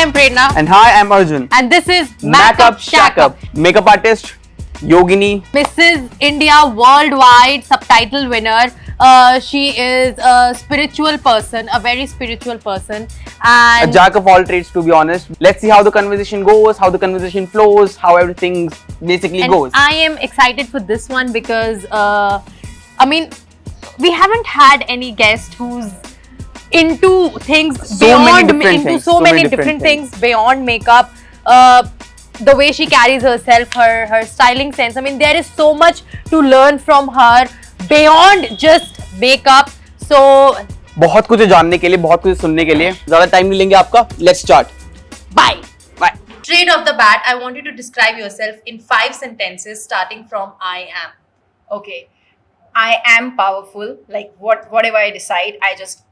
am Prerna. And hi, I'm Arjun. And this is Makk-Up, Shakk-Up. Makeup artist, yogini. Mrs. India Worldwide subtitle winner. She is a spiritual person, a very spiritual person. And A jack of all trades, to be honest. Let's see how the conversation goes, how the conversation flows, how everything basically goes. I am excited for this one because, I mean, we haven't had any guest who's into things beyond so many different things beyond makeup. The way she carries herself, her styling sense. I mean, there is so much to learn from her beyond just makeup. So बहुत कुछ जानने के लिए, बहुत कुछ सुनने के लिए. ज़्यादा टाइम नहीं लेंगे आपका. Let's start. Bye. Bye. Straight off the bat, I want you to describe yourself in 5 sentences, starting from I am. Okay, I am powerful. Like whatever I decide, I just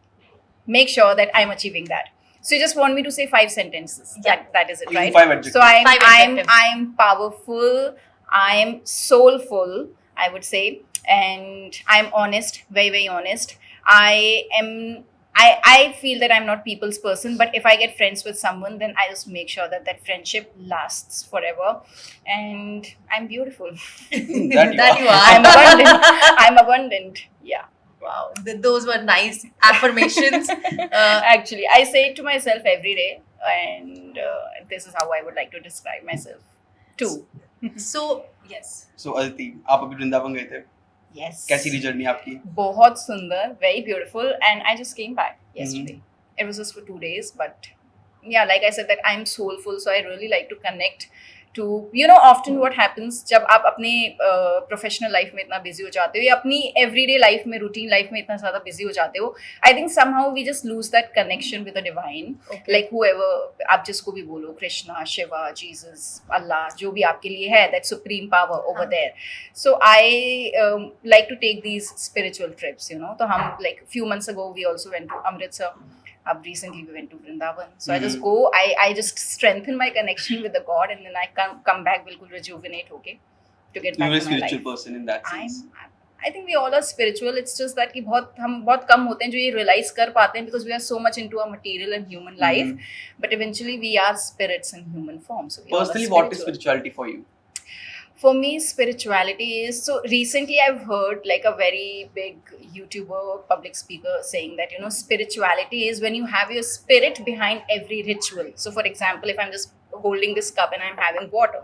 make sure that I'm achieving that. So you just want me to say 5 sentences. Yeah. That is it, right? 5 adjectives. So Five adjectives. I'm powerful. I'm soulful, I would say, and I'm honest, very very honest. I feel that I'm not people's person, but if I get friends with someone, then I just make sure that that friendship lasts forever. And I'm beautiful. That you are. I'm abundant. I'm abundant. Yeah. Wow, those were nice affirmations. Actually, I say it to myself every day, and this is how I would like to describe myself too. So, yes. So Aditi, आप अभी वृंदावन गए थे. Yes. कैसी रही journey आपकी? बहुत सुंदर, very beautiful, and I just came back yesterday. It was just for 2 days, but yeah, like I said, that I'm soulful, so I really like to connect to, you know, often what happens जब आप अपने professional life में इतना busy हो जाते हो या अपनी एवरीडे लाइफ में रूटीन लाइफ में इतना ज़्यादा बिजी हो जाते हो, I think somehow we just lose that connection with the divine. Like whoever आप जिसको भी बोलो, कृष्णा, शिवा, जीसस, अल्लाह, जो भी आपके लिए है, that supreme power over there. So I like to take these spiritual trips, you know. तो हम like few months ago we also went to Amritsar. Recently we went to Vrindavan. So I just go, I just strengthen my connection with the God, and then I come back bilkul rejuvenate, okay, to get back to my life. You're a spiritual person in that sense. I think we all are spiritual. It's just that कि हम बहुत कम होते हैं जो ये realize कर पाते हैं, because we are so much into our material and human life. But eventually we are spirits in human form. So Personally, what is spirituality for you? For me, spirituality is, so recently I've heard like a very big YouTuber, public speaker saying that, you know, spirituality is when you have your spirit behind every ritual. So for example, if I'm just holding this cup and I'm having water,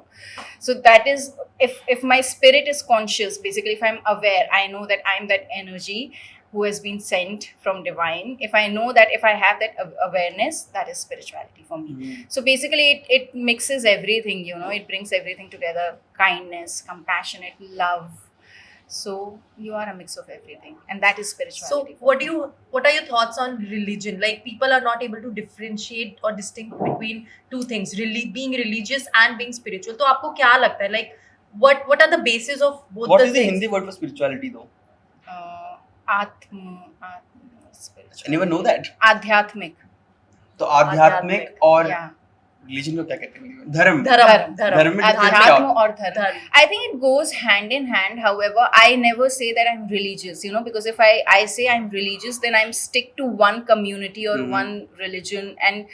so that is, if my spirit is conscious, basically if I'm aware, I know that I'm that energy who has been sent from divine. If I know that, if I have that awareness, that is spirituality for me. So basically it mixes everything, you know, it brings everything together: kindness, compassionate, love. So you are a mix of everything, and that is spirituality. So what are your thoughts on religion? Like, people are not able to differentiate or distinguish between two things, being religious and being spiritual. So आपको क्या लगता है, like what are the basis of both What the is things? the Hindi word for spirituality though? spiritual. Anyone know that? आध्यात्मिक. तो आध्यात्मिक और Yeah. Religion को क्या कहते हैं? धर्म. धर्म में अध्यात्म और धर्म. धर्म. I think it goes hand in hand. However, I never say that I'm religious, you know, because if I say I'm religious, then I'm stick to one community or one religion, and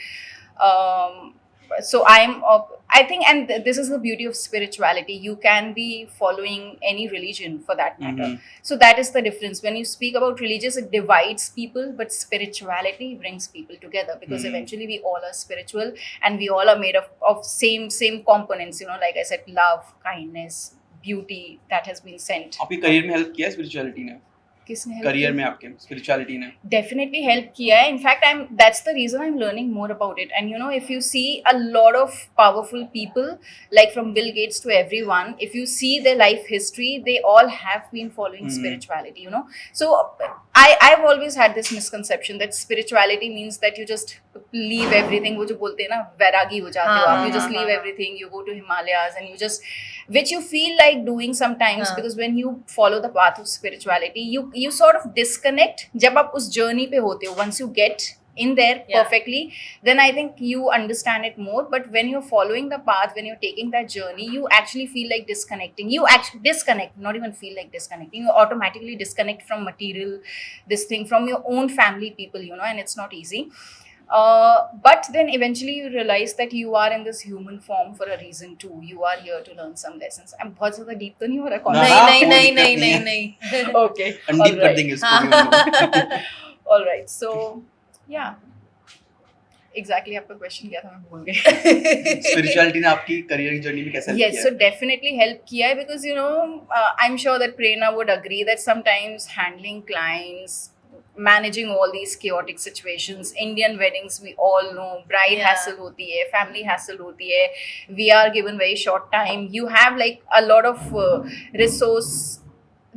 so I think, and this is the beauty of spirituality. You can be following any religion for that matter. So that is the difference. When you speak about religious, it divides people, but spirituality brings people together, because eventually we all are spiritual, and we all are made of same components, you know, like I said, love, kindness, beauty that has been sent. आपके career में help किया spirituality ने? किसने help career किया? में आपके spirituality ने? Definitely help किया है. In fact, that's the reason I'm learning more about it. And you know, if you see a lot of powerful people, like from Bill Gates to everyone, if you see their life history, they all have been following spirituality, you know. So I've always had this misconception that spirituality means that you just leave everything. वो जो बोलते हैं ना, वैरागी हो जाते हो आप. You just leave everything. You go to Himalayas and you just, which you feel like doing sometimes, because when you follow the path of spirituality, you sort of disconnect. जब आप उस journey पे होते हो, once you get in there perfectly, then I think you understand it more. But when you're following the path, when you're taking that journey, you actually feel like disconnecting. You actually disconnect, not even feel like disconnecting. You automatically disconnect from material, this thing, from your own family people, you know, and it's not easy. But then eventually you realize that you are in this human form for a reason too. You are here to learn some lessons. I'm बहुत ज़्यादा deep तो नहीं हो रहा नहीं Okay. अनडीप कर देंगे इसको भी हम लोग. All right. So yeah. Exactly आपका question क्या था मैं भूल गई. Spirituality ने आपकी career जर्नी में कैसे help Yes, किया so है? definitely help किया है because you know I'm sure that Prerna would agree that sometimes handling clients, managing all these chaotic situations, Indian weddings we all know, bride hassle होती है, family hassle होती है, we are given very short time, you have like a lot of resources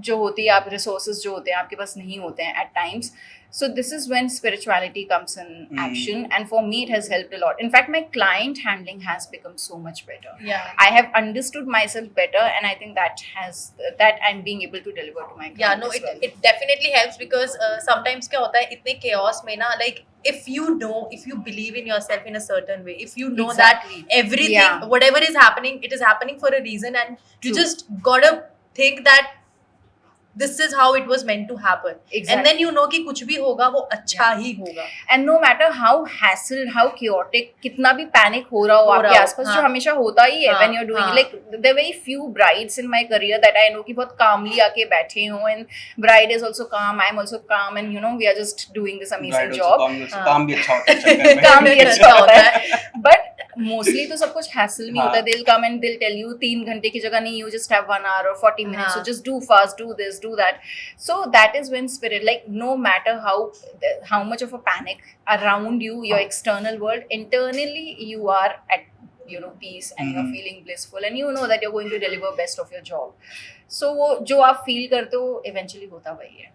जो होती है आप resources जो होते हैं आपके पास नहीं होते हैं at times. So this is when spirituality comes in action, and for me it has helped a lot. In fact, my client handling has become so much better. Yeah. I have understood myself better, and I think that I'm being able to deliver to my client. Yeah, no, as well. it definitely helps because sometimes क्या होता है इतने chaos में ना, like if you believe in yourself in a certain way, if you know Exactly. that everything, whatever is happening, it is happening for a reason, and you just gotta think that this is how it was meant to happen. Exactly. And then you know कि कुछ भी होगा वो अच्छा ही होगा. And no matter how hassled, how chaotic, कितना भी panic हो रहा हो आपके आसपास, जो हमेशा होता ही है when you're doing like there are very few brides in my career that I know कि बहुत calmly आके बैठे हों, and bride is also calm, I'm also calm, and you know we are just doing this amazing job. काम भी अच्छा होता है चक्कर में. काम भी अच्छा होता है, but mostly तो सब कुछ hassle में होता है. They'll come and they'll tell you 3 घंटे की जगह नहीं, you just have 1 hour or 40 minutes, so just do fast, do this, do that. So that is when spirit, like no matter how much of a panic around you, your external world, internally you are at peace, and you're feeling blissful, and you know that you're going to deliver best of your job. So वो जो आप feel करते हो eventually होता वही है.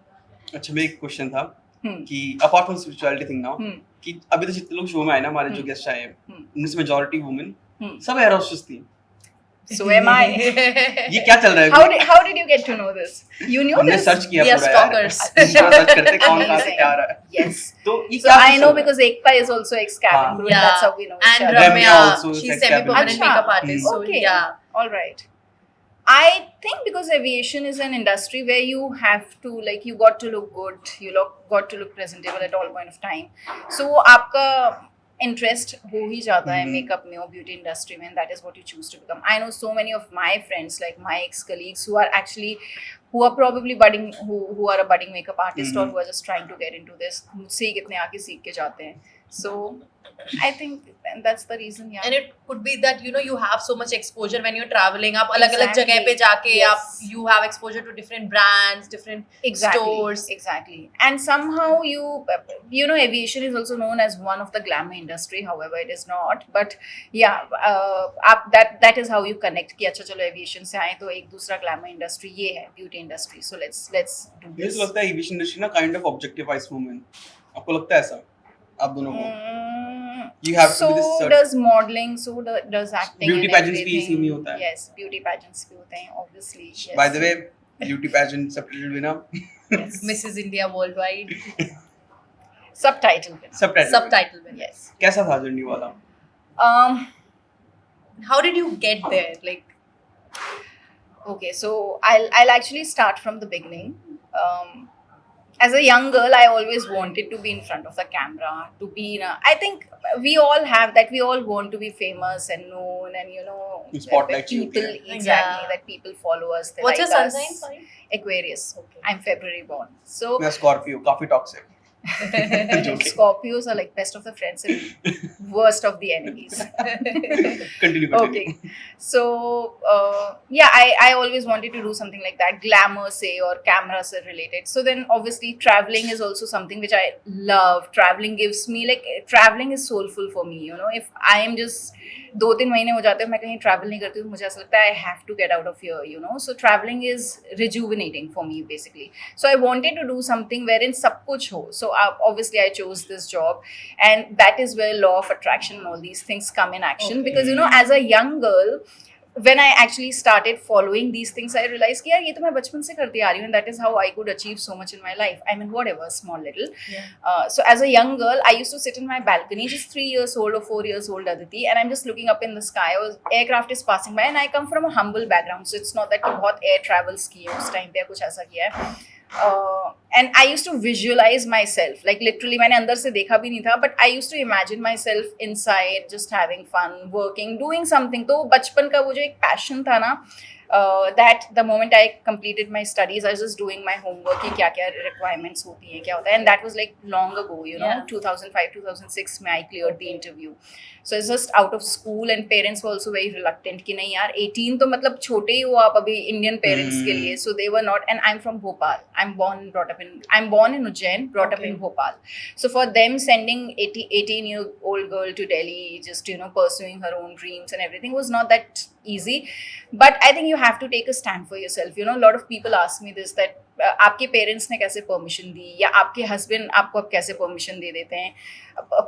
अच्छा, मेरा एक क्वेश्चन था कि apart from spirituality thing now, कि अभी तो जितने लोग शो में आए ना हमारे जो गेस्ट आए हैं, उनमें से majority women सब एयर होस्टेस थी. So am I. ये क्या चल रहा है? How did you get to know this? You knew हमने this? सर्च किया We are पूरा यार. stalkers. सर्च करते कौन कहाँ से क्या आ रहा है. Yes. तो ये So क्या I know चल रहा है? because Ekta is also ex-cabin crew, and that's how we know each And other. Ramya, also she's sex semi-permanent cabin. makeup artist. So Okay. yeah. All right. I think because aviation is an industry where you have to, like, you got to look good, got to look presentable at all point of time. So आपका interest हो ही जाता है makeup में और beauty industry में, and that is what you choose to become. I know so many of my friends, like my ex-colleagues, who are probably budding, who are a budding makeup artist or who are just trying to get into this, मुझसे ही कितने आके सीख के जाते हैं. So I think that's the reason. Yeah. And it could be that you have so much exposure when you're traveling. आप अलग-अलग जगह पे जाके आप you have exposure to different brands, different stores. Exactly. And somehow you know aviation is also known as one of the glamour industry. However, it is not. But yeah, that is how you connect. कि अच्छा चलो aviation से आए तो एक दूसरा glamour industry ये है beauty industry. So let's do मुझे this. तो लगता है एविएशन इंडस्ट्री ना kind of objectifies women. आपको लगता है ऐसा? आप दोनों को? You have so to be this does modeling, so does acting. Beauty and pageants भी everything. इसी में होता है. Yes, beauty pageants भी होते हैं, obviously. Yes. By the way, beauty pageant subtitle winner. Yes. Mrs. India Worldwide. Subtitle winner. Subtitle winner. Yes. कैसा था जर्नी वाला? How did you get there? Like, Okay, so I'll actually start from the beginning. As a young girl, I always wanted to be in front of the camera, to be I think we all have that. We all want to be famous and known, and Spotlight that you, people yeah. exactly that people follow us. They what's your like sun us. sign? Sorry. Aquarius. Okay. I'm February born. So मैं Scorpio, काफी toxic. Joking. Scorpios are like best of the friends and worst of the enemies. Continue. Okay, so yeah, I always wanted to do something like that, glamour say or camera say related. So then obviously traveling is also something which I love. Traveling gives me, like, traveling is soulful for me. If I am just 2-3 महीने हो जाते हैं मैं कहीं travel नहीं करती हूँ, मुझे ऐसा लगता है I have to get out of here. So traveling is rejuvenating for me basically. So I wanted to do something wherein सब कुछ हो. So obviously I chose this job, and that is where law of attraction and all these things come in action. Because as a young girl, when I actually started following these things, I realized कि यार ये तो मैं बचपन से करती आ रही हूँ, and that is how I could achieve so much in my life. I mean, whatever, small little. Yeah. So as a young girl, I used to sit in my balcony, just 3 years old or 4 years old, Aditi, and I'm just looking up in the sky. Aircraft is passing by, and I come from a humble background, so it's not that कि बहुत air travels किए उस time पे कुछ ऐसा किया है. And I used to visualize myself, like literally मैंने अंदर से देखा भी नहीं था, but I used to imagine myself inside just having fun, working, doing something. तो बचपन का वो जो एक passion था ना, that the moment I completed my studies, I was just doing my homework कि क्या क्या requirements होती हैं, क्या होता है, and that was like long ago, you know, 2005, 2006 में I cleared the interview. So it's just out of school, and parents were also very reluctant कि नहीं यार 18 तो मतलब छोटे ही हो आप अभी Indian parents के लिए. So they were not, and I'm from Bhopal. I'm born in Ujjain, brought up in Bhopal. So for them, sending 18-year-old girl to Delhi, just, you know, pursuing her own dreams and everything was not that easy. But I think you have to take a stand for yourself. You know, a lot of people ask me this, that आपके parents ने कैसे permission दी, या आपके husband आपको अब कैसे permission दे देते हैं.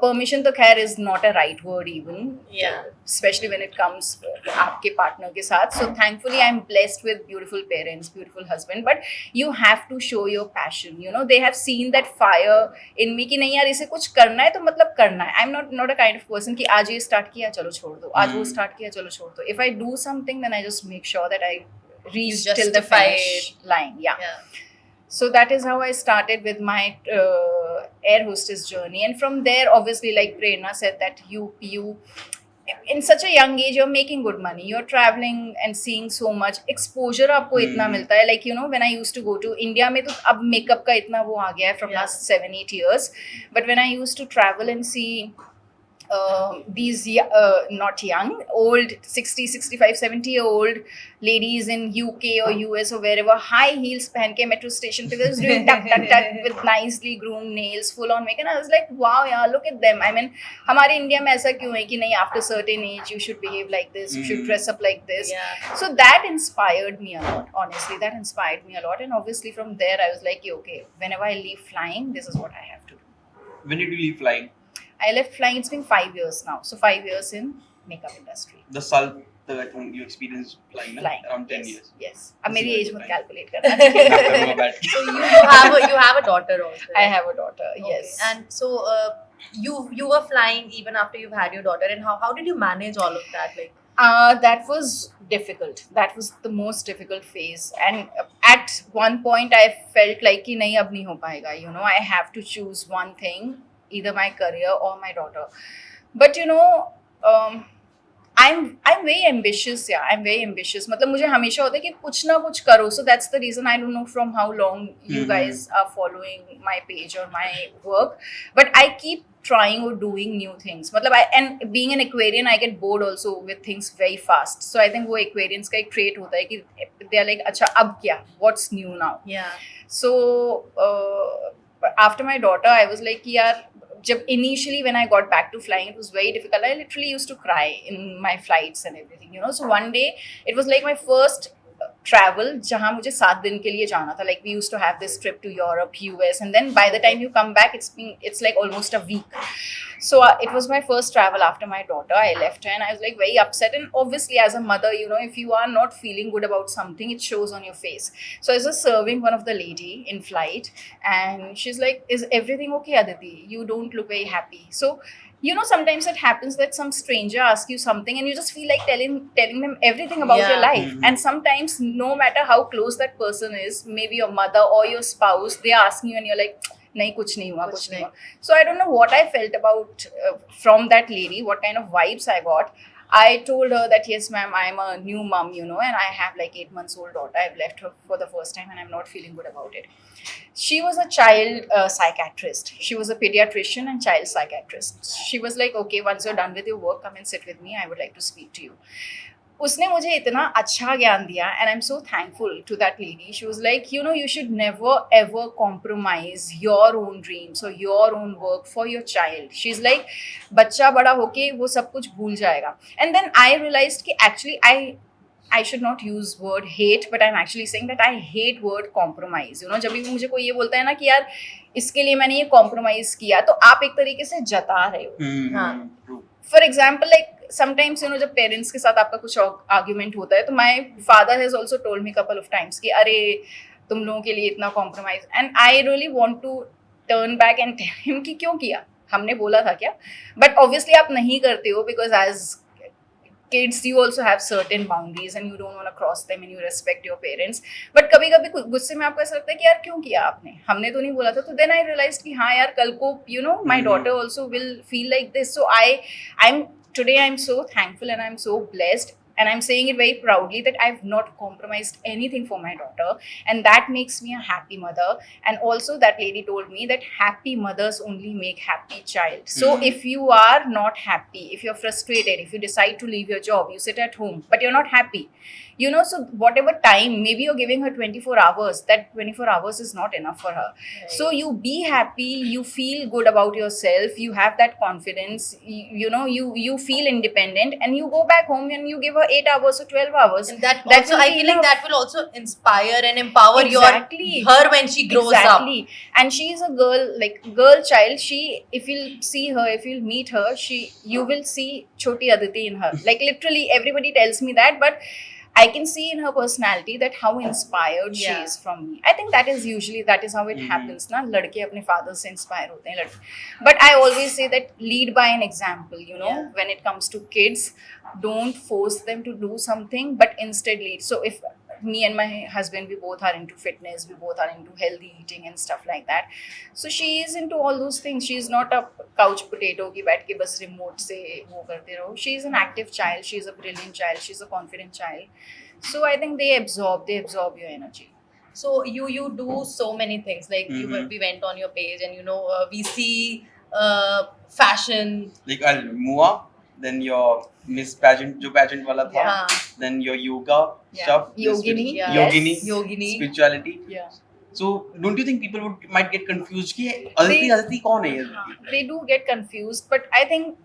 परमिशन तो खैर is not a right word even, specially when it comes आपके पार्टनर के साथ. So thankfully I am blessed with beautiful parents, beautiful husband, but you have to show your passion. You know, they have seen that fire in me कि नहीं यार इसे कुछ करना है तो मतलब करना है. I am not a kind of person कि आज ये स्टार्ट किया चलो छोड़ दो, आज वो स्टार्ट किया चलो छोड़ दो. If I do something then I just make sure that I reach till the finish line. Yeah. So that is how I started with my air hostess journey, and from there, obviously, like Prerna said, that you in such a young age you're making good money, you're traveling and seeing so much exposure. आपको इतना मिलता है, like, you know, when I used to go to India में तो अब makeup का इतना वो आ गया है from last 7-8 years, but when I used to travel and see these not young, old 60, 65, 70-year-old ladies in UK or US or wherever, high heels पहन के metro station पे was doing tuck tuck tuck with nicely groomed nails, full on makeup, and I was like, wow, yeah, look at them. I mean, हमारे India में ऐसा क्यों है कि नहीं, after certain age you should behave like this, you should dress up like this. So that inspired me a lot, honestly. That inspired me a lot, and obviously from there I was like, okay, whenever I leave flying, this is what I have to do. When did you leave flying? I left flying, it's been 5 years now. So 5 years in makeup industry. The साल तक I think you experienced flying, around 10 years. Yes. अब मेरी age मत calculate करना. So you have a daughter also. I have a daughter. Okay. Yes. And so you were flying even after you've had your daughter, and how did you manage all of that? Like, that was difficult. That was the most difficult phase. And at one point I felt like कि नहीं अब नहीं हो पाएगा. You know, I have to choose one thing, either my career or my daughter. But you know, I'm very ambitious. Yeah, I'm very ambitious. मतलब मुझे हमेशा होता है कि कुछ ना कुछ करो. So that's the reason, I don't know from how long you guys are following my page or my work, but I keep trying or doing new things. मतलब and being an Aquarian, I get bored also with things very fast. So I think वो Aquarians का एक trait होता है कि they are like, अच्छा अब क्या? What's new now? yeah. So after my daughter, I was like, yaar, initially when I got back to flying, it was very difficult. I literally used to cry in my flights and everything, you know. So one day, it was like my first travel जहाँ मुझे 7 दिन के लिए जाना था. Like we used to have this trip to Europe, US, and then by the time you come back, it's like almost a week. So it was my first travel after my daughter. I left her and I was like very upset. And obviously as a mother, you know, if you are not feeling good about something, it shows on your face. So I was just serving one of the lady in flight, and she's like, is everything okay, Aditi? You don't look very happy. So you know, sometimes it happens that some stranger asks you something and you just feel like telling them everything about your life. And sometimes, no matter how close that person is, maybe your mother or your spouse, they are asking you and you're like, nahi, kuch nahi hua, kuch nahi hua. So I don't know what I felt about from that lady, what kind of vibes I got. I told her that, yes, ma'am, I'm a new mom, you know, and I have like 8 months old daughter. I've left her for the first time and I'm not feeling good about it. She was a child psychiatrist. She was a pediatrician and child psychiatrist. She was like, okay, once you're done with your work, come and sit with me. I would like to speak to you. उसने मुझे इतना अच्छा ज्ञान दिया, and I'm so thankful to that lady. She was like, you know, you should never ever compromise your own dreams or your own work for your child. She's like, बच्चा बड़ा होके वो सब कुछ भूल जाएगा. And then I realized कि actually I should not use word hate, but I'm actually saying that I hate word compromise. You know, जब भी मुझे कोई ये बोलता है ना कि यार इसके लिए मैंने ये compromise किया, तो आप एक तरीके से जता रहे हो. हाँ. For example, like sometimes, you know, जब parents के साथ आपका कुछ argument होता है, तो my father has also told me couple of times कि अरे तुम लोगों के लिए इतना compromise, and I really want to turn back and tell him कि क्यों किया, हमने बोला था क्या? But obviously आप नहीं करते हो, because as kids, you also have certain boundaries and you don't want to cross them and you respect your parents. But कभी कभी गुस्से में आपको ऐसा लगता है कि यार क्यों किया आपने, हमने तो नहीं बोला था. तो then I realized कि हाँ यार कल को my daughter also will feel like this. So I'm so thankful and I'm so blessed. And I'm saying it very proudly that I've not compromised anything for my daughter. And that makes me a happy mother. And also that lady told me that happy mothers only make happy child. So if you are not happy, if you're frustrated, if you decide to leave your job, you sit at home, but you're not happy. So whatever time, maybe you're giving her 24 hours, that 24 hours is not enough for her. Right. So you be happy, you feel good about yourself, you have that confidence, you feel independent, and you go back home and you give her 8 hours or 12 hours. And that also, I feel like that will also inspire and empower her when she grows up. And she is a girl child. If you'll see her, if you'll meet her, you will see Choti Aditi in her. Like literally everybody tells me that, but I can see in her personality that how inspired she is from me. I think that is how it happens. Na ladke apne father se inspire hote hain. But I always say that lead by an example. When it comes to kids, don't force them to do something, but instead lead. So if me and my husband, we both are into fitness, we both are into healthy eating and stuff like that. So she is into all those things. She is not a couch potato ki baith ke bas remote se wo karte raho. She is an active child. She is a brilliant child. She is a confident child. So I think they absorb your energy. So you do so many things. Like we went on your page and we see fashion. Like Mua, then your Miss Pageant, jo pageant wala tha. Then your yoga stuff. Yogini. Spirituality. Yeah. So don't you think people might get confused कि Aditi कौन है? They do get confused, but I think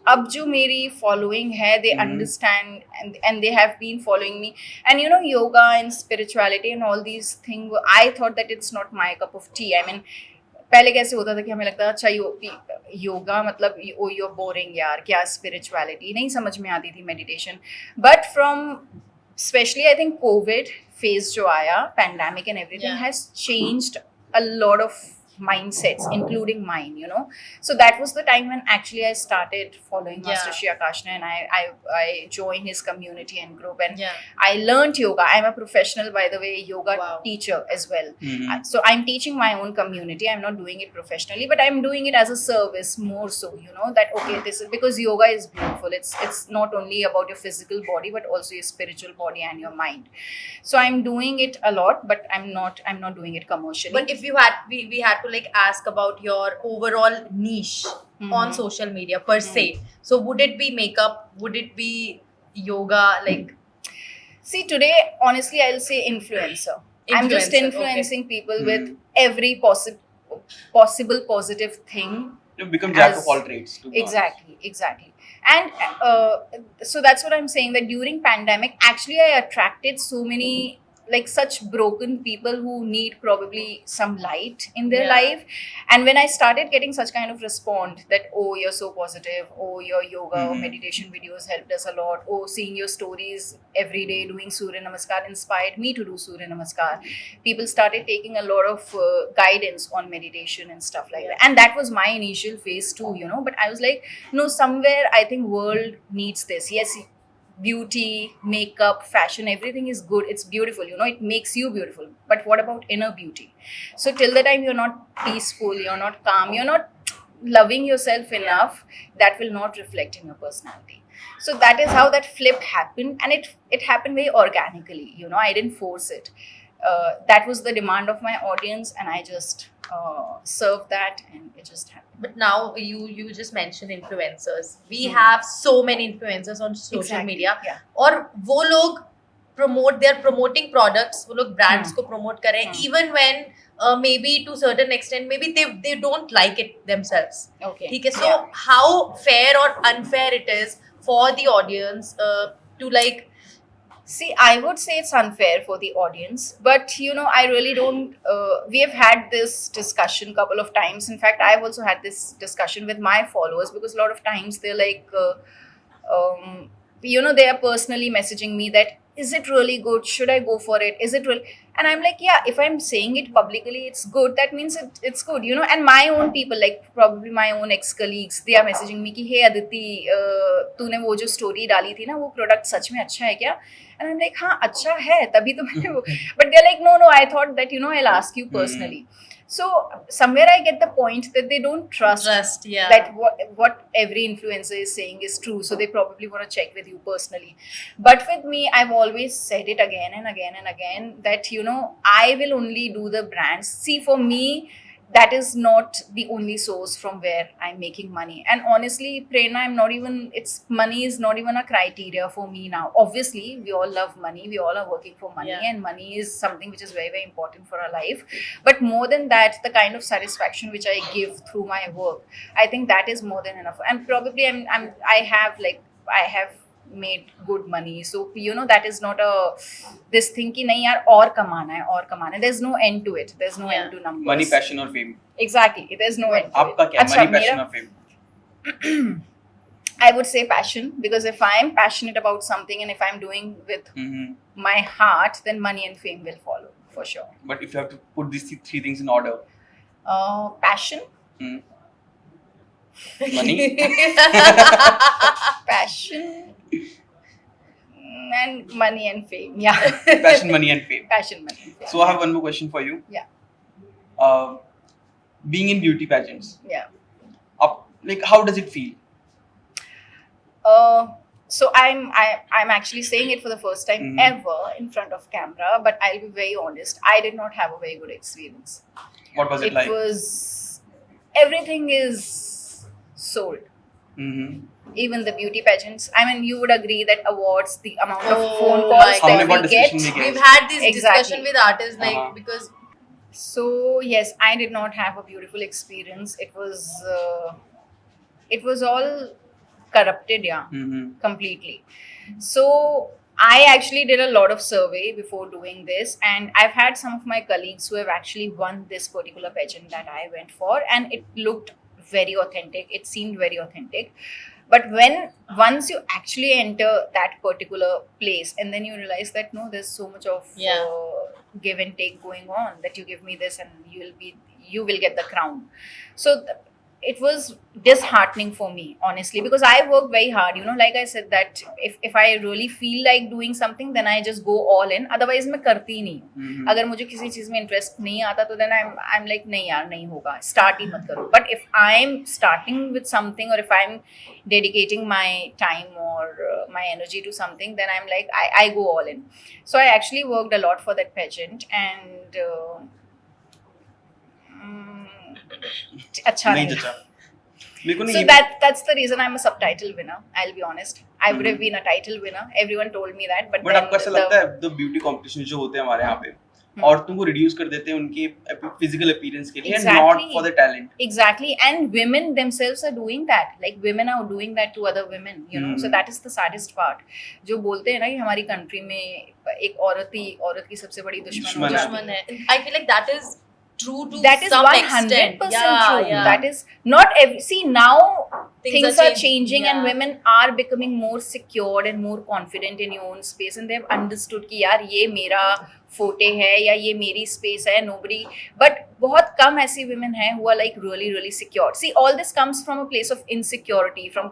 अब जो मेरी following है, they understand and they have been following me. And yoga and spirituality and all these things, I thought that it's not my cup of tea. I mean, पहले कैसे होता था कि हमें लगता था अच्छा योगा मतलब you're boring यार, क्या spirituality, नहीं समझ में आती थी meditation. But from especially I think COVID phase जो आया, pandemic and everything has changed a lot of mindsets, including mine, So that was the time when actually I started following Master Shri Akashna, and I joined his community and group, and I learned yoga. I'm a professional, by the way, yoga teacher as well. So I'm teaching my own community. I'm not doing it professionally, but I'm doing it as a service more so, that okay, this is because yoga is beautiful. It's not only about your physical body, but also your spiritual body and your mind. So I'm doing it a lot, but I'm not doing it commercially. But if we had to ask about your overall niche on social media per se. So would it be makeup? Would it be yoga? See, today, honestly, I'll say influencer. I'm just influencing people with every possible positive thing. You become jack of all trades. Exactly. And so that's what I'm saying, that during pandemic, actually I attracted so many such broken people who need probably some light in their life. And when I started getting such kind of response that, oh, you're so positive, oh, your yoga or meditation videos helped us a lot, oh, seeing your stories every day doing Surya Namaskar inspired me to do Surya Namaskar. People started taking a lot of guidance on meditation and stuff like that. And that was my initial phase too, but I was like, no, somewhere I think world needs this. Yes, beauty, makeup, fashion, everything is good. It's beautiful, it makes you beautiful. But what about inner beauty? So till the time you're not peaceful, you're not calm, you're not loving yourself enough, that will not reflect in your personality. So that is how that flip happened, and it happened very organically. I didn't force it. That was the demand of my audience, and I just served that, and it just happened. But now you just mentioned influencers. We have so many influencers on social media. Yeah. और वो लोग they're promoting products, वो लोग brands को promote कर रहे हैं, even when maybe to certain extent maybe they don't like it themselves. Okay. ठीक है. So how fair or unfair it is for the audience to See, I would say it's unfair for the audience, but I really don't. We have had this discussion a couple of times. In fact, I've also had this discussion with my followers, because a lot of times they're they are personally messaging me that is it really good? Should I go for it? Is it really? And I'm like, yeah, if I'm saying it publicly, it's good. That means it's good, you know. And my own people, like probably my own ex-colleagues, they are messaging me कि hey Aditi, तूने वो जो story डाली थी ना, वो product सच में अच्छा है क्या? And I'm like, हाँ अच्छा है, तभी तो मैंने वो. But they're like, no, I thought that, you know, I'll ask you personally. So somewhere I get the point that they don't trust that what every influencer is saying is true. So they probably want to check with you personally. But with me, I've always said it again and again and again that, you know, I will only do the brands. See, for me, that is not the only source from where I'm making money. And honestly, Prerna, money is not even a criteria for me now. Obviously, we all love money. We all are working for money, and money is something which is very, very important for our life. But more than that, the kind of satisfaction which I give through my work, I think that is more than enough. And probably I have made good money, so you know, that is not this thing ki nahi yaar aur kamana hai. There's no end to it. There's no end to numbers. Money, passion or fame. Exactly, there's no end to आपका क्या money, passion or fame? I would say passion, because if I'm passionate about something and if I'm doing with my heart, then money and fame will follow for sure. But if you have to put these three things in order, passion, money, passion, and money and fame. Yeah. passion, money and fame. Passion, money and fame. So I have one more question for you. Yeah. Being in beauty pageants. Yeah. Like, how does it feel? So I'm actually saying it for the first time ever in front of camera, but I'll be very honest, I did not have a very good experience. What was it like? Everything is sold. Even the beauty pageants. I mean, you would agree that awards, the amount of phone calls that we get. We've had this discussion with artists, like, because... So yes, I did not have a beautiful experience. It was all corrupted, completely. So I actually did a lot of survey before doing this, and I've had some of my colleagues who have actually won this particular pageant that I went for, and it looked very authentic. It seemed very authentic. But once you actually enter that particular place, and then you realize that no, there's so much of give and take going on, that you give me this and you will get the crown. So it was disheartening for me, honestly, because I worked very hard. You know, like I said, that if I really feel like doing something, then I just go all in. Otherwise, मैं करती ही नहीं हूँ. अगर मुझे किसी चीज में interest नहीं आता, तो then I'm like, नहीं यार, नहीं होगा. Start ही मत करो. But if I'm starting with something, or if I'm dedicating my time or my energy to something, then I'm like, I go all in. So I actually worked a lot for that pageant, and अच्छा नहीं. So that's the reason I'm a subtitle winner. I'll be honest. I would have been a title winner. Everyone told me that, but आपको ऐसा लगता है the beauty competition जो होते हैं हमारे यहाँ पे, औरतों को reduce कर देते हैं उनके physical appearance के लिए, and not for the talent. Exactly, and women themselves are doing that. Like women are doing that to other women, you know. So that is the saddest part. जो बोलते हैं ना कि हमारी country में एक औरत की सबसे बड़ी दुश्मन है. I feel like that is true to that is some 100% extent. true. Yeah. That is not every. See, now things are changing, and yeah. women are becoming more secured and more confident in your own space, and they've understood कि यार ये मेरा forte है या ये मेरी space है. Nobody, but बहुत कम ऐसी women हैं who are like really secure. See, all this comes from a place of insecurity, from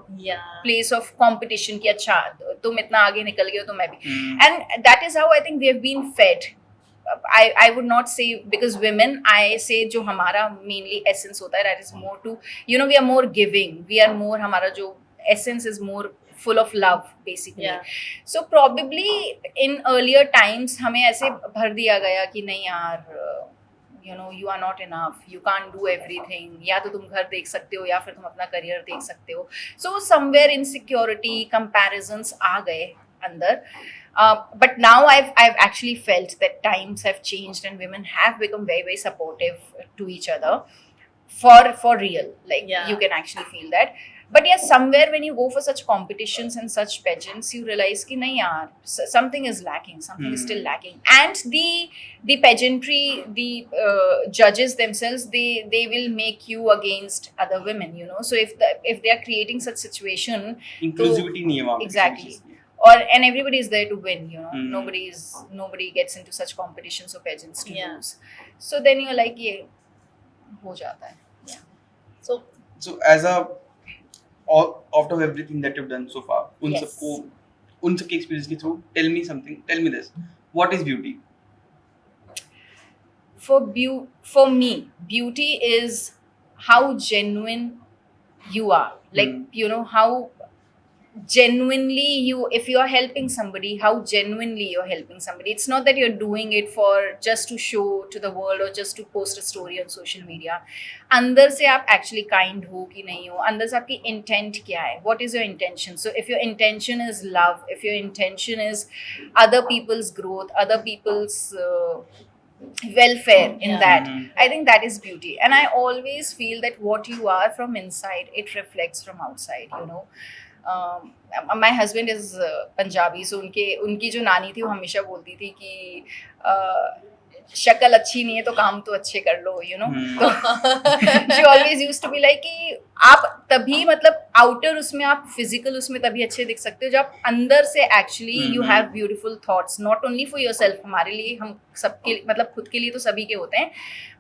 place of competition कि अच्छा तुम इतना आगे निकल गए हो तो मैं भी. And that is how I think we have been fed. I would not say, because women, I say जो हमारा mainly essence होता है, that is more to, you know, we are more giving, we are more, हमारा जो essence is more full of love basically. So probably in earlier times हमें ऐसे भर दिया गया कि नहीं यार, you know, you are not enough, you can't do everything, या तो तुम घर देख सकते हो या फिर तुम अपना career देख सकते हो. So somewhere insecurity, comparisons आ गए अंदर. But now I've actually felt that times have changed, and women have become very supportive to each other for real. Like you can actually feel that. But yes, somewhere when you go for such competitions and such pageants, you realize कि नहीं यार, something is lacking, something is still lacking. And the pageantry, the judges themselves, they will make you against other women, you know. So if they are creating such situation, inclusivity नहीं है वहाँ पे. Exactly. and everybody is there to win, you know. Nobody gets into such competitions or pageants to lose. So then you're like, ये हो जाता है. Yeah. So as a out of everything that you've done so far, उन सबके experience के through, tell me this. What is beauty? For me, beauty is how genuine you are. Like, you know, how genuinely if you are helping somebody, how genuinely you're helping somebody. It's not that you're doing it for just to show to the world or just to post a story on social media. अंदर से आप actually kind हो कि नहीं हो, अंदर से आपकी intent क्या है, what is your intention? So if your intention is love, if your intention is other people's growth, other people's welfare in that, I think that is beauty. And I always feel that what you are from inside, it reflects from outside, you know. My husband is Punjabi, so उनकी जो नानी थी वो हमेशा बोलती थी कि शक्ल अच्छी नहीं है तो काम तो अच्छे कर लो, you know. She always used to be like कि आप तभी मतलब outer उसमें आप physical उसमें तभी अच्छे दिख सकते हो जब आप अंदर से actually you have beautiful thoughts, not only for yourself. हमारे लिए हम सबके मतलब खुद के लिए तो सभी के होते हैं,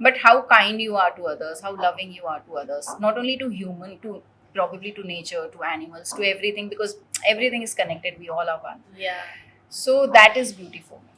but how kind you are to others, how loving you are to others, not only to human, to probably to nature, to animals, to everything, because everything is connected. We all are one. Yeah. So that is beauty for me,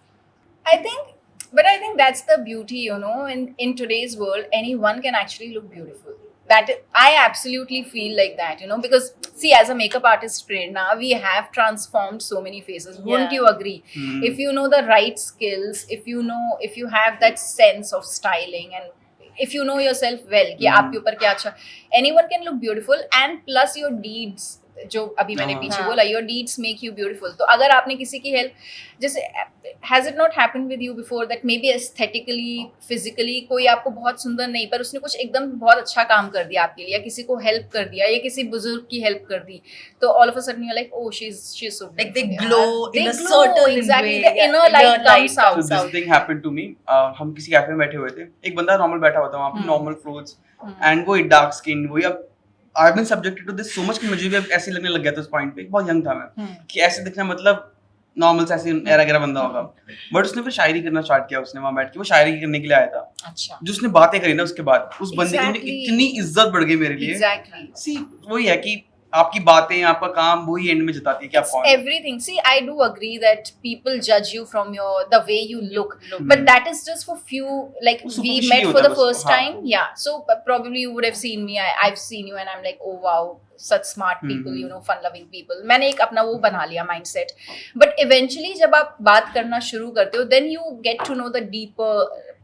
I think. But I think that's the beauty, you know, in today's world, anyone can actually look beautiful. That I absolutely feel like that, you know, because see, as a makeup artist, Prerna, we have transformed so many faces. Wouldn't you agree? If you know the right skills, if you have that sense of styling, and if you know yourself well, कि आपके ऊपर क्या अच्छा, anyone can look beautiful. And plus your deeds, जो अभी मैंने पीछे बोला, your deeds make you beautiful. तो अगर आपने किसी की हेल्प, जैसे has it not happened with you before that maybe aesthetically, physically कोई आपको बहुत सुंदर नहीं, पर उसने कुछ एकदम बहुत अच्छा काम कर दिया आपके लिए, या किसी को हेल्प कर दिया, या किसी बुजुर्ग की हेल्प कर दी, तो all of a sudden you're like, oh, she's so beautiful. Like they glow in a certain exactly way. The inner light comes out. So this thing happened to me. हम किसी कैफे में बैठे हुए थे, एक बंदा नॉर्मल बैठा हुआ था वहाँ पे, नॉर्मल क्लोथ्स, एंड वो डार्क स्किन, वो अब I've been subjected to this so much कि मुझे भी अब ऐसे लगने लग गया था उस पॉइंट पे, बहुत यंग था मैं, कि ऐसे दिखना मतलब नॉर्मल से ऐसे एरा गैरा बंदा होगा. बट उसने फिर शायरी करना स्टार्ट किया, उसने वहाँ बैठ के वो शायरी करने के लिए आया था. अच्छा. जो उसने बातें करी ना उसके बाद, उस बंदे की मुझे इतनी इज्जत बढ़ गई मेरे लिए. Exactly. See, वही है कि आपकी बातें, आपका काम वही एंड में जताती है कि आप कौन. Everything. See, I do agree that people judge you from the way you look, but that is just for few. Like we met for the first time, yeah. So probably you would have seen me. I've seen you, and I'm like, oh wow, such smart people, you know, fun-loving people. मैंने एक अपना वो बना लिया mindset. But eventually जब आप बात करना शुरू करते हो, then you get to know the deeper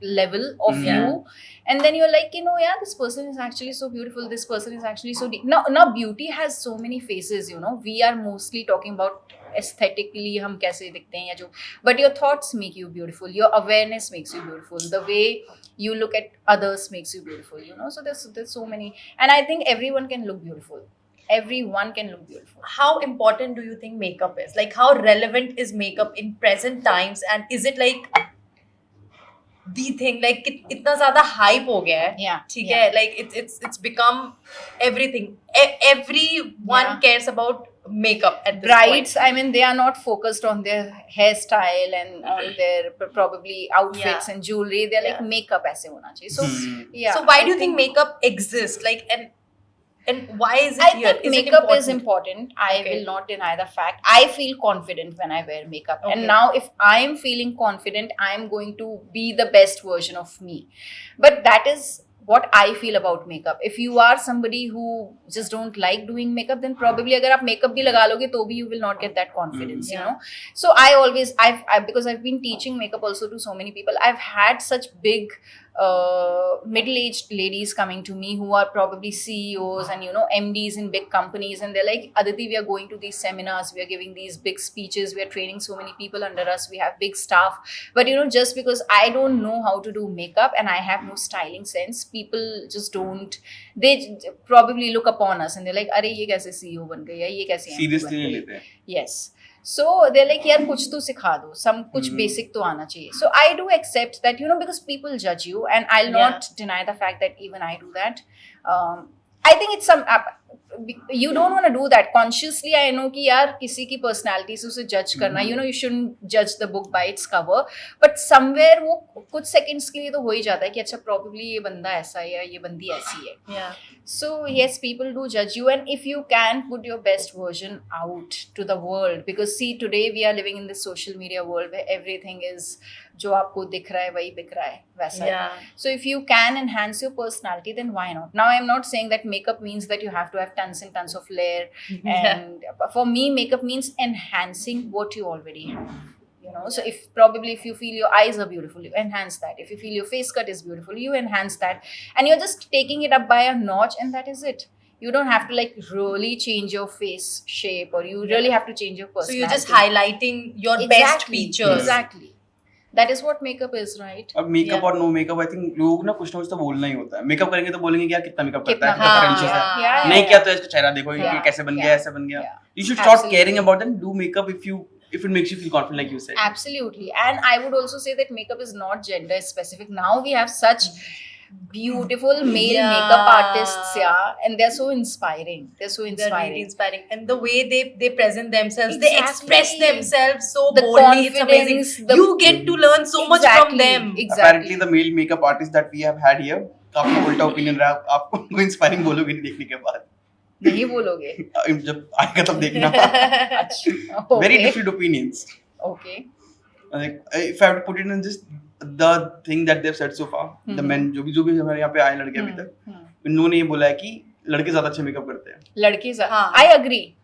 level of you. And then you're like, you know, yeah, this person is actually so beautiful. This person is actually so deep. Now beauty has so many faces, you know. We are mostly talking about aesthetically हम कैसे दिखते हैं या जो. But your thoughts make you beautiful. Your awareness makes you beautiful. The way you look at others makes you beautiful, you know. So there's so many. And I think everyone can look beautiful. Everyone can look beautiful. How important do you think makeup is? Like, how relevant is makeup in present times? And is it like the thing, like इतना ज़्यादा hype हो गया है, ठीक है, like it's become everything. Everyone cares about makeup at this brides point. I mean, they are not focused on their hairstyle and on their probably outfits and jewelry. They're like makeup ऐसे होना चाहिए. So so why do you think makeup exists? Like, and why is it I here? think makeup is important. I will not deny the fact. I feel confident when I wear makeup. And now if I am feeling confident, I am going to be the best version of me. But that is what I feel about makeup. If you are somebody who just don't like doing makeup, then probably अगर आप makeup भी लगा लोगे तो भी you will not get that confidence, you know. So I because I've been teaching makeup also to so many people. I've had such big middle-aged ladies coming to me who are probably CEOs and, you know, MDs in big companies, and they're like, Aditi, we are going to these seminars, we are giving these big speeches, we are training so many people under us, we have big staff, but you know, just because I don't know how to do makeup and I have no styling sense, people just don't, they probably look upon us and they're like, अरे ये कैसे CEO बन गई, या ये कैसे seriously नहीं लेते हैं. Yes. So they're like, यार कुछ तो सिखा दो, some कुछ basic तो आना चाहिए. So I do accept that, you know, because people judge you, and I'll not deny the fact that even I do that. I think it's you don't want to do that consciously. I know कि यार किसी की personality से उसे judge करना, you know, you shouldn't judge the book by its cover, but somewhere वो कुछ seconds के लिए तो हो ही जाता है कि अच्छा probably ये बंदा ऐसा है या ये बंदी ऐसी है. Yeah. So yes, people do judge you, and if you can put your best version out to the world, because see, today we are living in this social media world where everything is जो आपको दिख रहा है वही बिक रहा है वैसा. Yeah. So if you can enhance your personality, then why not? Now I'm not saying that makeup means that you have to have tons and tons of layer, and for me makeup means enhancing what you already have. You know, so if you feel your eyes are beautiful, you enhance that. If you feel your face cut is beautiful, you enhance that, and you're just taking it up by a notch, and that is it. You don't have to like really change your face shape, or you really have to change your personality. So you're just highlighting your best features. Exactly. That is what makeup is, right? अब makeup और no makeup, I think लोगों को ना कुछ ना कुछ तो बोलना ही होता है. मेकअप करेंगे तो बोलेंगे कि यार कितना मेकअप करता है, कितना करेंशियस है. नहीं किया तो इसका चेहरा देखो, ये कैसे बन गया, ऐसे बन गया. You should start caring about them. Do makeup if it makes you feel confident, like you said. Absolutely. And I would also say that makeup is not gender specific. Now we have such beautiful male makeup artists, and they're so inspiring. They're really inspiring, and the way they present themselves, Exactly. they express themselves so The boldly. It's amazing. confidence, You get to learn so much from them. Exactly. Apparently the male makeup artist that we have had here, काफी उल्टा opinion रहा. आपको inspiring बोलोगे नहीं देखने के बाद. नहीं बोलोगे. जब आएगा तब देखना. Okay. Very different opinions. Okay. Like, if I have to put it in just the thing that they've said so far, the men जो भी हमारे यहाँ पे आए लड़के अभी तक, उन्होंने ये बोला है कि लड़के ज्यादा अच्छे मेकअप करते हैं. लड़के I agree.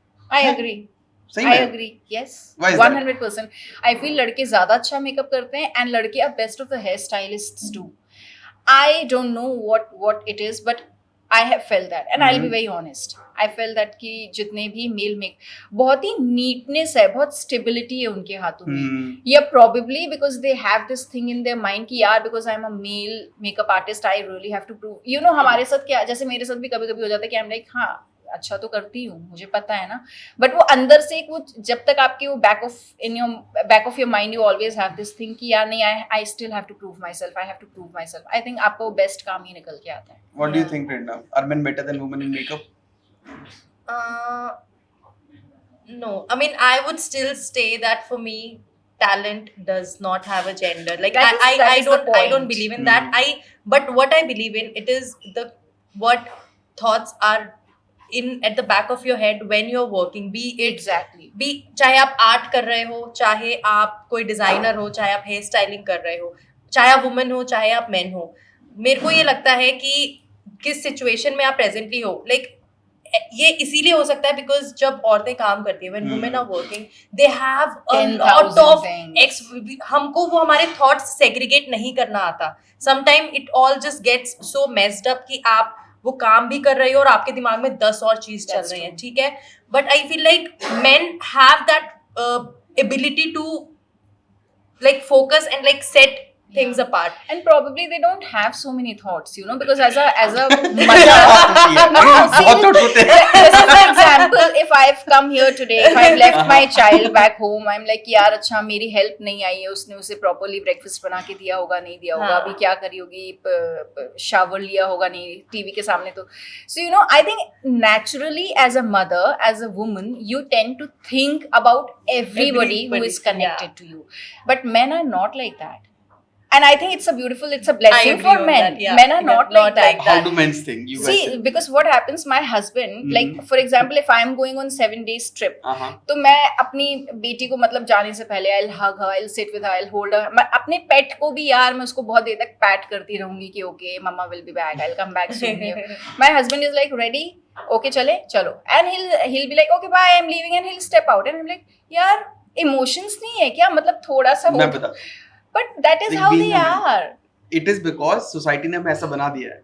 सही I में? agree. Yes. Why is that? 100%. I feel लड़के ज्यादा अच्छा मेकअप करते हैं, and लड़के are best of the hair stylists too. I don't know what it is, but I have felt that, and I'll be very honest. I felt that कि जितने भी mail make बहुत ही neatness है, बहुत stability है उनके हाथों में. Yeah, probably because they have this thing in their mind कि यार because I'm a male makeup artist, I really have to prove. You know, हमारे साथ क्या, जैसे मेरे साथ भी कभी-कभी हो जाता है कि I'm like हाँ अच्छा तो करती हूँ, मुझे पता है ना, बट वो अंदर से एक वो जब तक आपके वो back of your mind you always have this thing कि यार नहीं, I still have to prove myself, I have to prove myself. I think आपका वो बेस्ट काम ही निकल के आता है. What do you think, Prerna? Are men better than women in makeup? No, I mean, I would still say that for me, talent does not have a gender. Like I don't believe in that. But what I believe in, it is what thoughts are in at the back of your head when you're working. Be चाहे आप art कर रहे हो, चाहे आप कोई designer हो, चाहे आप हेयर स्टाइलिंग कर रहे हो, चाहे आप वुमेन हो, चाहे आप मैन हो. मेरे को ये लगता है कि किस सिचुएशन में आप प्रेजेंटली हो. लाइक ये इसीलिए हो सकता है बिकॉज जब औरतें काम करती है, when women are working, they have a lot of हमको वो हमारे थॉट्स सेग्रीगेट नहीं करना आता. Sometime it all just gets so messed up कि आप वो काम भी कर रहे हो और आपके दिमाग में 10 और चीज चल रही हैं. ठीक है, but I feel like men have that ability to like focus and like set things apart, and probably they don't have so many thoughts, you know, because as a mother, this is an example. If I've come here today, if I've left my child back home, I'm like यार अच्छा मेरी help नहीं आई है, उसने उसे properly breakfast बना के दिया होगा, नहीं दिया होगा, अभी क्या करी होगी, shower लिया होगा नहीं, TV के सामने तो. So you know, I think naturally as a mother, as a woman, you tend to think about everybody who is connected to you, but men are not like that. And I think it's a blessing for men. That, yeah. Men are not like that. How do men think? You guys See, think? because what happens, my husband, like for example, if I'm going on 7 days trip, तो मैं अपनी बेटी को मतलब जाने से पहले I'll hug her, I'll sit with her, I'll hold her. मैं अपने पेट को भी यार मैं उसको बहुत देर तक पैट करती रहूंगी कि okay, mama will be back, I'll come back soon. My husband is like ready, okay चलो, and he'll be like okay bye, I'm leaving, and he'll step out, and I'm like यार emotions नहीं है क्या, मतलब थोड़ा सा मैं बता. But that is how they are. It is because society ने हमें ऐसा बना दिया है.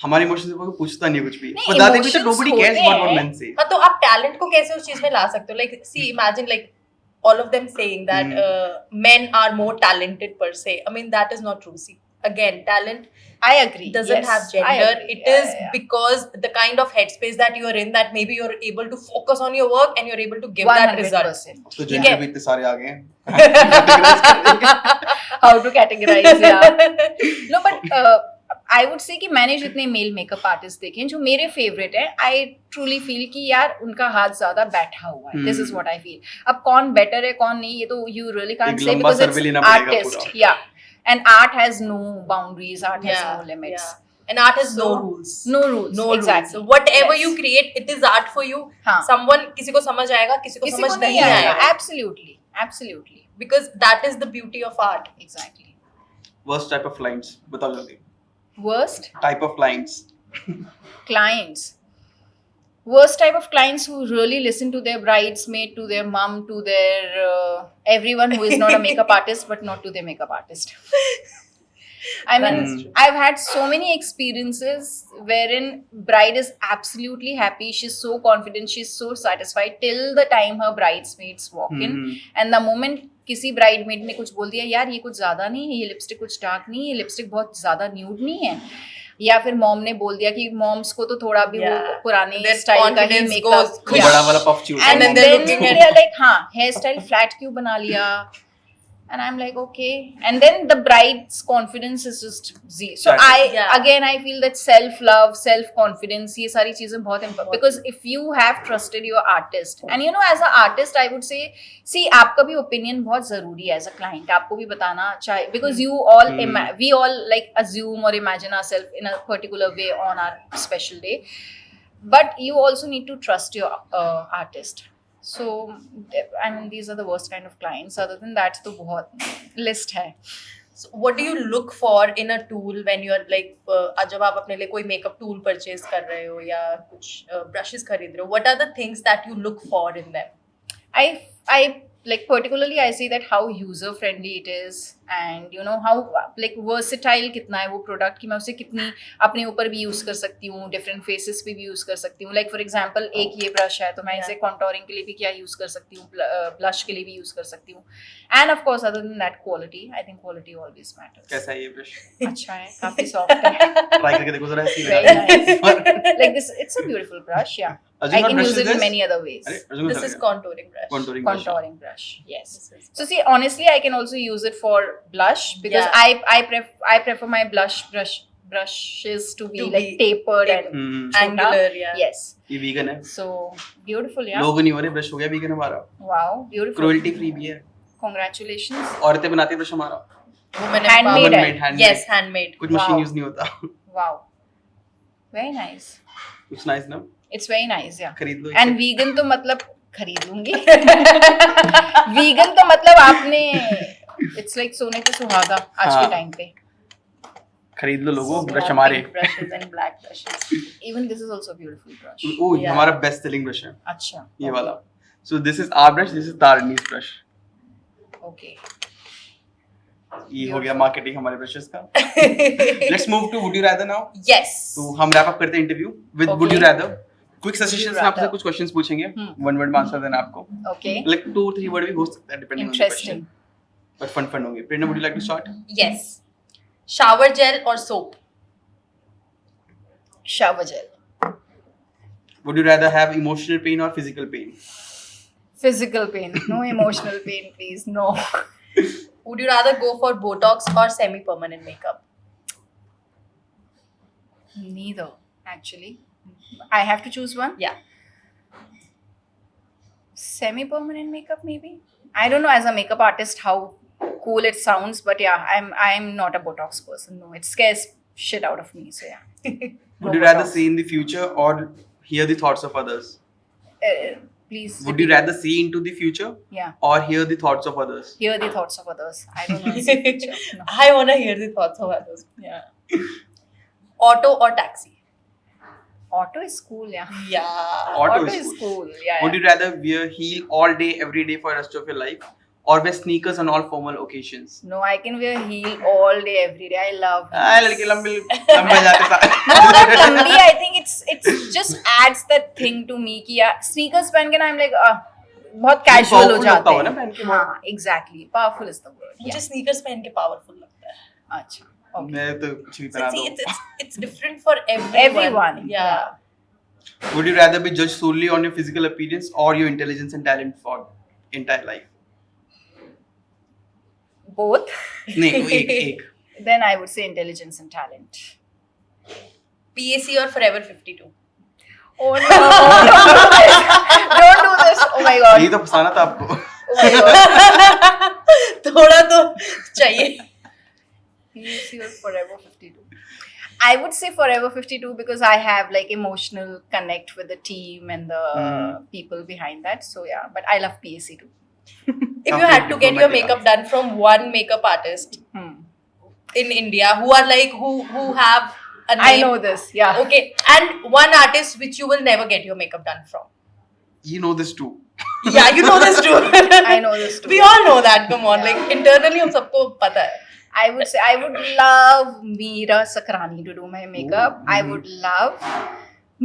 हमारे इमोशंस को पूछता नहीं कुछ भी. नहीं, बताते भी तो nobody cares about what men say. हाँ, तो आप टैलेंट को कैसे उस चीज में ला सकते हो? Like see, imagine like all of them saying that men are more talented per se. I mean that is not true. See, again, talent I agree. Doesn't have gender. It is because the kind of headspace that you are in, that maybe you're able to focus on your work and you're able to give that result. तो gender भी इतने सारे आ गए हैं. How to categorize? Yeah. No, but I would say कि मैंने जितने mail makeup artist देखे हैं जो मेरे फेवरेट है, आई ट्रूली फील कि यार उनका हाथ ज्यादा बैठा हुआ है. This is what I feel. अब कौन बेटर है कौन नहीं, ये तो you really can't say because it's artist. या and art has no boundaries, art has no limits. And art has no rules. No rules. No exactly. rules. So whatever Yes. you create, it is art for you. हाँ. Someone किसी को समझ आएगा, किसी को समझ नहीं आएगा. Absolutely, absolutely. Because that is the beauty of art. Exactly. Worst type of clients, बताओ जल्दी. Worst Type of clients. clients. Worst type of clients who really listen to their bridesmaid, to their mom, to their everyone who is not a makeup artist, but not to their makeup artist. I mean, I've had so many experiences wherein bride is absolutely happy. She's so confident. She's so satisfied till the time her bridesmaids walk in. And the moment किसी bridemaid ने कुछ बोल दिया, यार ये कुछ ज़्यादा नहीं है, ये लिपस्टिक कुछ डार्क नहीं है, ये लिपस्टिक बहुत ज़्यादा न्यूड नहीं है, या फिर मॉम ने बोल दिया कि मॉम्स को तो थोड़ा भी वो पुराने स्टाइल का ही मेकअप, बड़ा वाला puff choose, and then they are like, हाँ हेयर स्टाइल फ्लैट क्यों बना लिया. And I'm like, okay. And then the bride's confidence is just zero. So I feel that self-love, self-confidence, ये सारी चीजें बहुत important. Because if you have trusted your artist, and you know, as an artist, I would say, see, आपका भी opinion बहुत जरूरी है as a client. आपको भी बताना चाहिए. Because you all, we all like assume or imagine ourselves in a particular way on our special day. But you also need to trust your artist. So, I mean, these are the worst kind of clients. Other than that, तो बहुत list है. So what do you look for in a tool when you are like जब आप अपने लिए कोई makeup tool purchase कर रहे हो या कुछ brushes खरीद रहे हो, what are the things that you look for in them? I like particularly I see that how user friendly it is, and you know how like versatile कितना है वो product कि मैं उसे कितनी अपने ऊपर भी use कर सकती हूँ, different faces पे भी use कर सकती हूँ. Like for example एक ये brush है तो मैं इसे contouring के लिए भी क्या use कर सकती हूँ, blush के लिए भी use कर सकती हूँ. And of course other than that quality, I think quality always matters. कैसा है ये brush? अच्छा है, काफी soft है. Try करके देखो जरा, ऐसी Very nice. Like this, it's a beautiful brush. Yeah. I can use it in many other ways. This is contouring brush. Contouring brush. Yes. So see, honestly, I can also use it for blush because I prefer my brushes to be like tapered and angular. Yeah. Yes. ये vegan है. So beautiful, yeah. लोगो नहीं हो रहे, brush हो गया vegan हमारा. Wow, beautiful. Cruelty free भी है. Congratulations. औरतें बनाती है brush हमारा. Women handmade. Yes, handmade. कुछ machine use नहीं होता. Wow. Very nice. It's nice ना? It's very nice, yeah. खरीद लो. And vegan तो मतलब खरीद लूंगी. Vegan तो मतलब आपने it's like सोने पे सुहागा आज के टाइम पे. खरीद लो लोगों, ब्रश हमारे. Brushes and black brushes. Even this is also a beautiful brush. Oh, हमारा best selling brush है. अच्छा. ये वाला. So this is our brush, this is Taarini's brush. Okay. ये हो गया marketing हमारे brushes का. Let's move to would you rather now. Yes. तो हम wrap up करते हैं interview with would you rather. Quick suggestions में आपसे कुछ questions पूछेंगे. One word में answer देना आपको. Okay. Like 2-3 word भी हो सकता है depending on the question. But fun होंगे. Prerna, would you like to start? Yes. Shower gel or soap? Shower gel. Would you rather have emotional pain or physical pain? Physical pain. No emotional pain, please. No. Would you rather go for Botox or semi-permanent makeup? Neither, actually. I have to choose one? Yeah. Semi-permanent makeup, maybe? I don't know as a makeup artist how cool it sounds, but yeah, I'm not a Botox person. No, it scares shit out of me. So yeah. Would you rather see in the future or hear the thoughts of others? Please. Would you rather see into the future? Yeah. Or hear the thoughts of others? Hear the thoughts of others. I don't want to see future. No. I want to hear the thoughts of others. Yeah. Auto or taxi? Auto is cool, yeah. Yeah. Auto is cool. Yeah. Would you rather wear heel all day, every day for the rest of your life, or wear sneakers on all formal occasions? No, I can wear heel all day, every day. I love heels. लड़के लंबे जाते साथ. No, not लंबी. I think it's just adds that thing to me कि यार sneakers पहन के ना I'm like बहुत casual हो जाते हैं. हाँ, exactly. Powerful is the word. मुझे sneakers पहन के powerful लगता है. अच्छा. Okay. मैं तो कुछ भी पहना दूँ. It's different for everyone. Yeah. Would you rather be judged solely on your physical appearance or your intelligence and talent for entire life? Both. नहीं, एक. Then I would say intelligence and talent. PAC or Forever 52? Oh no! Don't do this. Oh my god. यही तो फंसाना था आपको. Oh my god. थोड़ा तो चाहिए. PAC or Forever 52? I would say Forever 52 because I have like emotional connect with the team and the people behind that. So yeah, but I love PAC too. If you had to get your makeup done from one makeup artist in India who are like who have a name. I know this. Yeah. Okay, and one artist which you will never get your makeup done from. You know this too. Yeah, you know this too. I know this too. We all know that. Come on, like internally हम सबको पता है. I would say I would love Meera Sakrani to do my makeup. I would love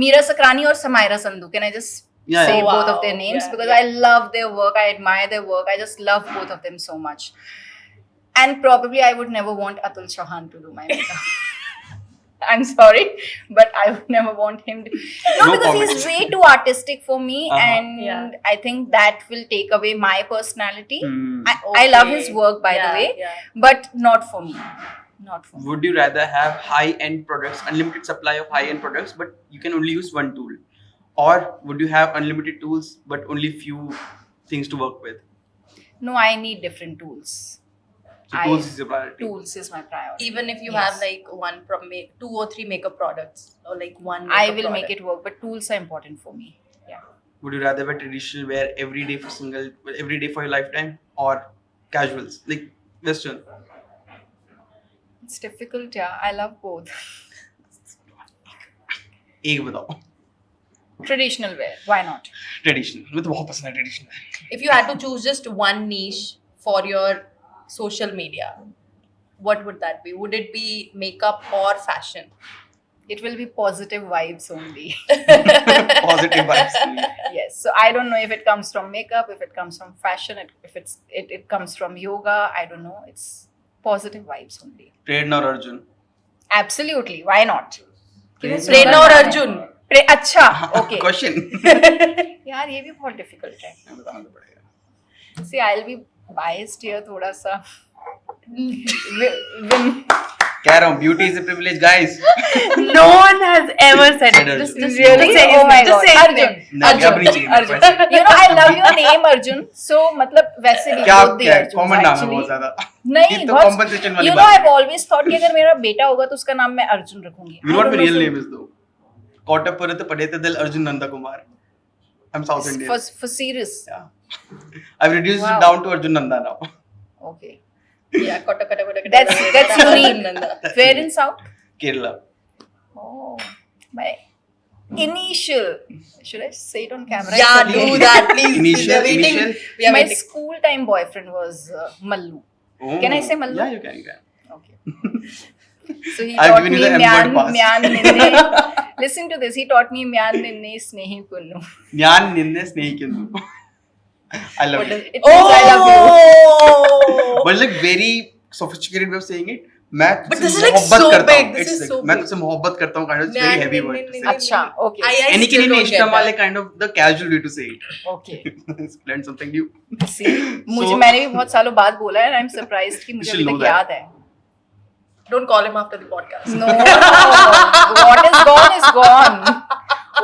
Meera Sakrani or Samaira Sandhu. Can I just say wow. both of their names? Yeah, Because yeah. I love their work. I admire their work. I just love both of them so much. And probably I would never want Atul Chauhan to do my makeup. I'm sorry, but I would never want him to. No, because comment. he's way too artistic for me, and Yeah. I think that will take away my personality. Hmm. I love his work, by the way, Yeah. but not for me. Not for me. Would you rather have high-end products, unlimited supply of high-end products, but you can only use one tool, or would you have unlimited tools but only few things to work with? No, I need different tools. So tools is your priority. Tools is my priority. Even if you Yes. have like 2 or 3 makeup products or like one I makeup will product. make it work, but tools are important for me. Yeah. Would you rather wear traditional wear every day for your lifetime, or casuals like Western? It's difficult, yeah. I love both. एक बताओ. Traditional wear, why not? Traditional. मुझे तो बहुत पसंद है traditional. If you had to choose just one niche for your social media, what would that be? Would it be makeup or fashion? It will be positive vibes only. Positive vibes. Yes. So I don't know if it comes from makeup, if it comes from fashion, if it comes from yoga. I don't know. It's positive vibes only. Prerna or Arjun? Absolutely. Why not? Prerna or Arjun? अच्छा. Okay. Question. यार ये भी बहुत difficult है. बताना तो पड़ेगा. See, I'll be biased here थोड़ा सा. कह रहा हूँ, beauty is a privilege, guys. No one has ever said it. Said Just Arjun. Really? say his Oh my name. Just God. say his Arjun. name. नहीं, क्या अपनी चाहिए मेरे पास? You know, I love your name, Arjun. So, मतलब वैसे भी क्या both the क्या Arjuns कॉमन नाम है actually. बहुत ज्यादा. नहीं, ये तो बहुत. compensation वाली You know, बात I've always thought कि अगर मेरा बेटा होगा तो उसका नाम मैं अर्जुन रखूंगी. You know what I my don't real know name is though? Kottapurat Padetadal Arjun Nanda Kumar. I'm South Indian. for serious. Yeah. I've reduced Wow. it down to Arjun Nanda now. Okay. Yeah, kotta. That's unique. Where in South? Kerala. Oh, my initial. Should I say it on camera? Yeah, It's okay. do that, please. Initial- We are waiting. initial? We are My waiting. school time boyfriend was Mallu. Oh. Can I say Mallu? Yeah, you can. Okay. So he I've taught given me you the M-word pass. Myan Ninne. Listen to this. He taught me Myan Ninne Snehi Kunnu. Nyan Ninne Snehi Kindu. I love it. It means I love you. Oh! But it's like very sophisticated way of saying it. मैं But तुझसे this is like मोहब्बत so करता big. हूँ. This It's is like, so मैं big. तुझसे मोहब्बत करता हूँ. Kind of, it's very heavy word. to say. अच्छा, okay. I Any still के लिए don't नहीं get इष्टम वाले that. kind of the casual way to say it. Okay. Learn something new. See, मुझे So- मैंने भी बहुत सालों बाद बोला है and I'm surprised कि मुझे You अभी should तक know याद है. Don't call him after the podcast. No, what is gone is gone.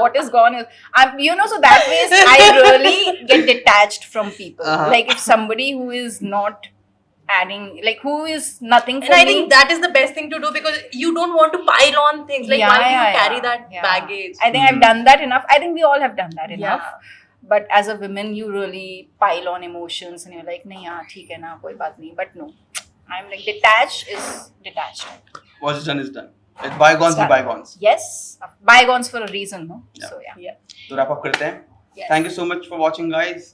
What is gone is, you know, so that way I really get detached from people. Like if somebody who is not adding, like who is nothing for And I me. think that is the best thing to do because you don't want to pile on things. Like, why do you carry that yeah. baggage? I think I've done that enough. I think we all have done that enough. Yeah. But as a woman, you really pile on emotions and you're like, nahi, haan, theek hai na, koi baat nahi. But no, I'm like, detached is detached. What's done is done. Let bygones be bygones. Yes, bygones for a reason, no? Yeah. So yeah. तो wrap up करते हैं. Yes. Thank you so much for watching, guys.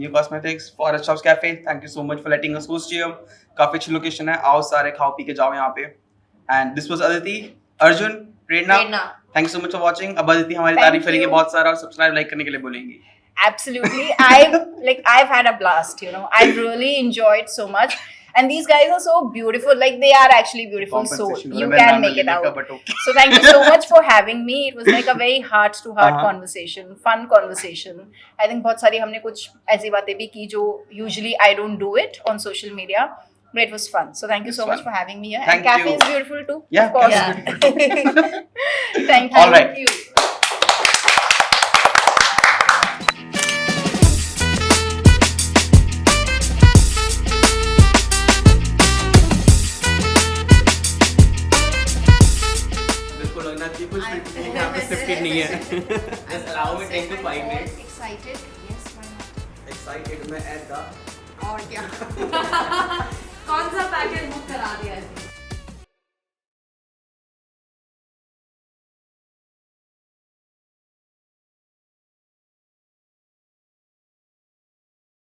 New Cosmetics, Forest House Cafe. Thank you so much for letting us host here. काफी अच्छी location है. आओ सारे खाओ P के जाओ यहाँ पे. And this was Aditi, Arjun, Prerna. Thank you so much for watching. अब Aditi हमारी Thank तारीफ करेंगे you. बहुत सारा और सब्सक्राइब लाइक करने के लिए बोलेंगी. Absolutely. I've had a blast, you know. I've really enjoyed so much. And these guys are so beautiful. Like they are actually beautiful. So Compensation you वाला मैं can नाम make ले it लेने का, out. but okay. So thank you so much for having me. It was like a very heart to heart Uh-huh. conversation, fun conversation. I think बहुत सारी हमने कुछ ऐसी बातें भी की जो usually I don't do it on social media. But it was fun. So thank you so It's much fun. for having me here. Thank and cafe you. is beautiful too. Yeah, of course. cafe is beautiful. Thank you. All right. Thank you. बिल्कुल लगना चाहिए कुछ यहाँ पे scripted नहीं है just allow me 10 to 5 minutes Excited? Yes, why not? excited मैं add दा और क्या? कौन सा